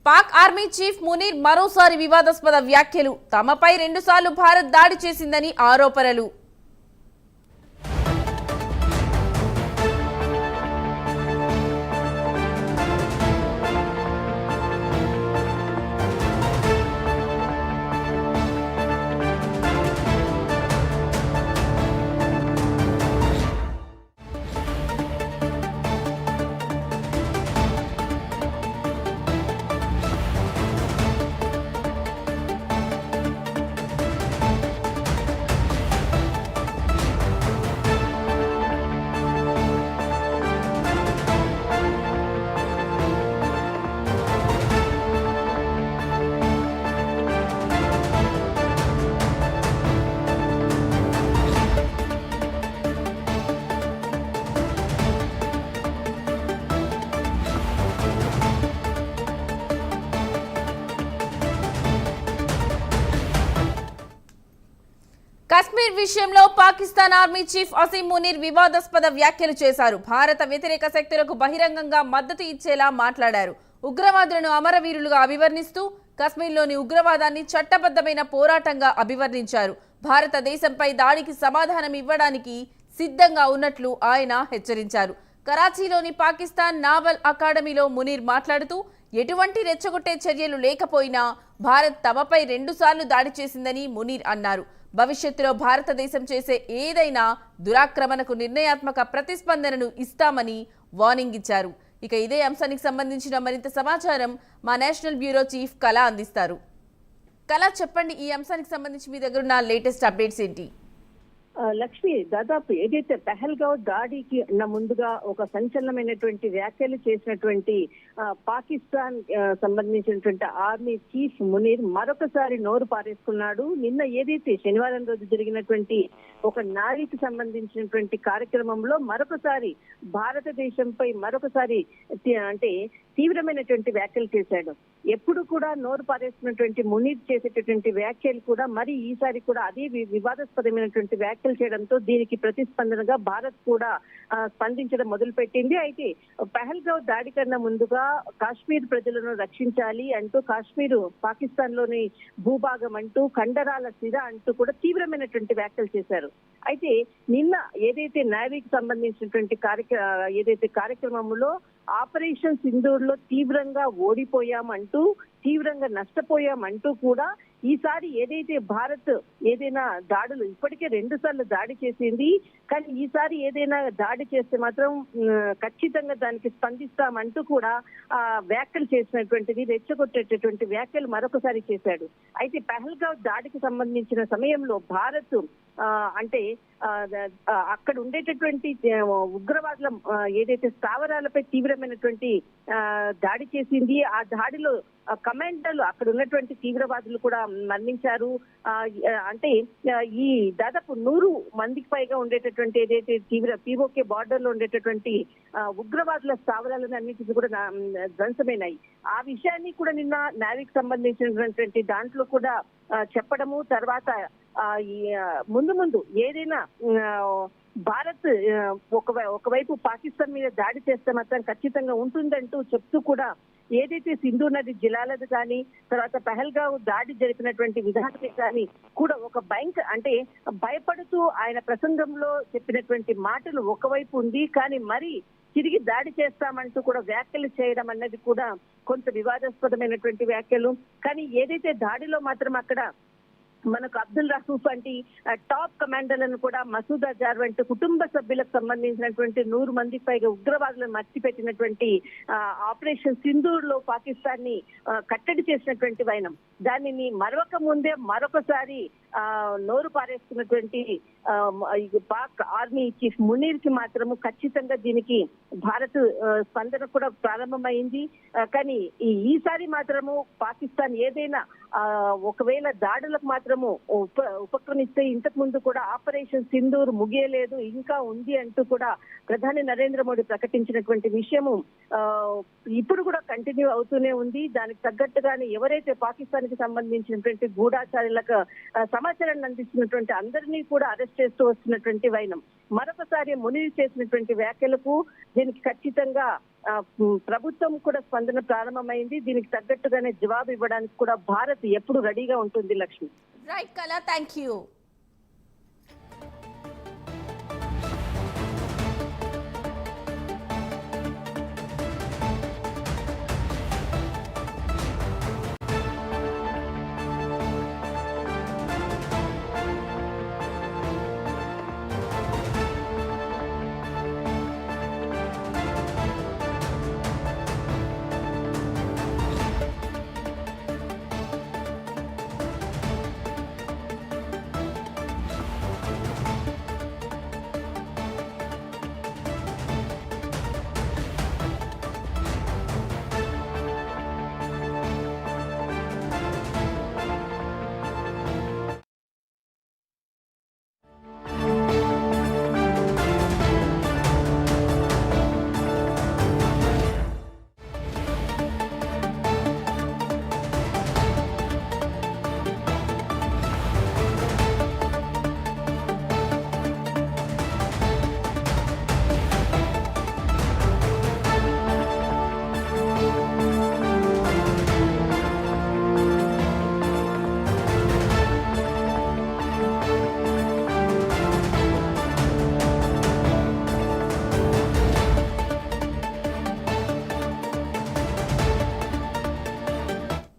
Pak army chief Munir మరోసారి వివాదాస్పద వ్యాఖ్యలు. తమపై 2 సార్లు భారత్ దాడి చేసిందని ఆరోపణలు. కశ్మీర్ విషయంలో పాకిస్తాన్ ఆర్మీ చీఫ్ అసీం మునీర్ వివాదాస్పద వ్యాఖ్యలు చేశారు. భారత వ్యతిరేక శక్తులకు బహిరంగంగా మద్దతు ఇచ్చేలా మాట్లాడారు. ఉగ్రవాదులను అమరవీరులుగా అభివర్ణిస్తూ కశ్మీర్లోని ఉగ్రవాదాన్ని చట్టబద్ధమైన పోరాటంగా అభివర్ణించారు. భారతదేశంపై దాడికి సమాధానం ఇవ్వడానికి సిద్ధంగా ఉన్నట్లు ఆయన హెచ్చరించారు. కరాచీలోని పాకిస్తాన్ నావల్ అకాడమీలో మునీర్ మాట్లాడుతూ ఎటువంటి రెచ్చగొట్టే చర్యలు లేకపోయినా భారత్ తమపై 2 సార్లు దాడి చేసిందని మునీర్ అన్నారు. భవిష్యత్తులో భారతదేశం చేసే ఏదైనా దురాక్రమణకు నిర్ణయాత్మక ప్రతిస్పందనను ఇస్తామని వార్నింగ్ ఇచ్చారు. ఇక ఇదే అంశానికి సంబంధించిన మరింత సమాచారం మా నేషనల్ బ్యూరో చీఫ్ కళ అందిస్తారు. కళ, చెప్పండి, ఈ అంశానికి సంబంధించి మీ దగ్గర ఉన్న లేటెస్ట్ అప్డేట్స్ ఏంటి? లక్ష్మి, దాదాపు ఏదైతే పెహల్గావ్ దాడికి ముందుగా ఒక సంచలనమైనటువంటి వ్యాఖ్యలు చేసినటువంటి పాకిస్తాన్ సంబంధించినటువంటి ఆర్మీ చీఫ్ మునీర్ మరొకసారి నోరు పారేసుకున్నాడు. నిన్న ఏదైతే శనివారం రోజు జరిగినటువంటి ఒక నావికి సంబంధించినటువంటి కార్యక్రమంలో మరొకసారి భారతదేశంపై మరొకసారి అంటే తీవ్రమైనటువంటి వ్యాఖ్యలు చేశాడు. ఎప్పుడు కూడా నోరు పారేస్తున్నటువంటి మునీర్ చేసేటటువంటి వ్యాఖ్యలు కూడా మరి ఈసారి కూడా అదే వివాదాస్పదమైనటువంటి వ్యాఖ్యలు చేయడంతో దీనికి ప్రతిస్పందనగా భారత్ కూడా స్పందించడం మొదలుపెట్టింది. అయితే పెహల్గావ్ దాడి కన్నా ముందుగా కాశ్మీర్ ప్రజలను రక్షించాలి అంటూ కాశ్మీర్ పాకిస్తాన్ లోని భూభాగం అంటూ కండరాల సిర అంటూ కూడా తీవ్రమైనటువంటి వ్యాఖ్యలు చేశారు. అయితే నిన్న ఏదైతే నేవీకి సంబంధించినటువంటి కార్యక్రమంలో ఆపరేషన్ సింధూర్ లో తీవ్రంగా ఓడిపోయామంటూ తీవ్రంగా నష్టపోయామంటూ కూడా ఈసారి ఏదైతే భారత్ ఏదైనా దాడులు ఇప్పటికే 2 సార్లు దాడి చేసింది, కానీ ఈసారి ఏదైనా దాడి చేస్తే మాత్రం ఖచ్చితంగా దానికి స్పందిస్తామంటూ కూడా వ్యాఖ్యలు చేసినటువంటిది, రెచ్చగొట్టేటటువంటి వ్యాఖ్యలు మరొకసారి చేశాడు. అయితే పెహల్గావ్ దాడికి సంబంధించిన సమయంలో భారత్ అంటే అక్కడ ఉండేటటువంటి ఉగ్రవాదుల ఏదైతే స్థావరాలపై తీవ్రమైనటువంటి దాడి చేసింది. ఆ దాడిలో కమాండర్లు అక్కడ ఉన్నటువంటి తీవ్రవాదులు కూడా మరణించారు. అంటే ఈ దాదాపు 100 మందికి పైగా ఉండేటటువంటి ఏదైతే పీఓకే బార్డర్ లో ఉండేటటువంటి ఉగ్రవాదుల స్థావరాలను అన్నిటికీ కూడా ధ్వంసమైనాయి. ఆ విషయాన్ని కూడా నిన్న నావికి సంబంధించినటువంటి దాంట్లో కూడా చెప్పడము, తర్వాత ముందు ఏదైనా భారత్ ఒకవైపు పాకిస్తాన్ మీద దాడి చేస్తే మాత్రం ఖచ్చితంగా ఉంటుందంటూ చెప్తూ కూడా ఏదైతే సింధు నది జలాలది కానీ తర్వాత పెహల్గావ్ దాడి జరిపినటువంటి విధానాన్ని కానీ కూడా ఒక అంటే భయపడుతూ ఆయన ప్రసంగంలో చెప్పినటువంటి మాటలు ఒకవైపు ఉంది, కానీ మరి తిరిగి దాడి చేస్తామంటూ కూడా వ్యాఖ్యలు చేయడం అన్నది కూడా కొంత వివాదాస్పదమైనటువంటి వ్యాఖ్యలు. కానీ ఏదైతే దాడిలో మాత్రం అక్కడ మనకు అబ్దుల్ రహూఫ్ వంటి టాప్ కమాండర్లను కూడా మసూద్ అజార్ వంటి కుటుంబ సభ్యులకు సంబంధించినటువంటి 100 మందికి పైగా ఉగ్రవాదులను మర్చిపెట్టినటువంటి ఆపరేషన్ సింధూర్ లో పాకిస్తాన్ ని కట్టడి చేసినటువంటి వైనం దానిని మరొక ముందే మరొకసారి నోరు పారేసుకున్నటువంటి పాక్ ఆర్మీ చీఫ్ మునీర్ కి మాత్రము ఖచ్చితంగా దీనికి భారత్ స్పందన కూడా ప్రారంభమైంది. కానీ ఈసారి మాత్రము పాకిస్తాన్ ఏదైనా ఒకవేళ దాడులకు మాత్రము ఉపక్రమిస్తే ఇంతకు ముందు కూడా ఆపరేషన్ సింధూర్ ముగియలేదు, ఇంకా ఉంది అంటూ కూడా ప్రధాని నరేంద్ర మోడీ ప్రకటించినటువంటి విషయము ఇప్పుడు కూడా కంటిన్యూ అవుతూనే ఉంది. దానికి తగ్గట్టుగానే ఎవరైతే పాకిస్తాన్ కి సంబంధించినటువంటి గూఢాచారులకు సమాచారాన్ని అందిస్తున్నటువంటి అందరినీ కూడా అరెస్ట్ చేస్తూ వస్తున్నటువంటి వైనం. మరొకసారి మునీర్ చేసినటువంటి వ్యాఖ్యలకు దీనికి ఖచ్చితంగా ప్రభుత్వం కూడా స్పందన ప్రారంభమైంది. దీనికి తగ్గట్టుగానే జవాబు ఇవ్వడానికి కూడా భారత్ ఎప్పుడు రెడీగా ఉంటుంది లక్ష్మి. రైట్ కళ, థ్యాంక్ యూ.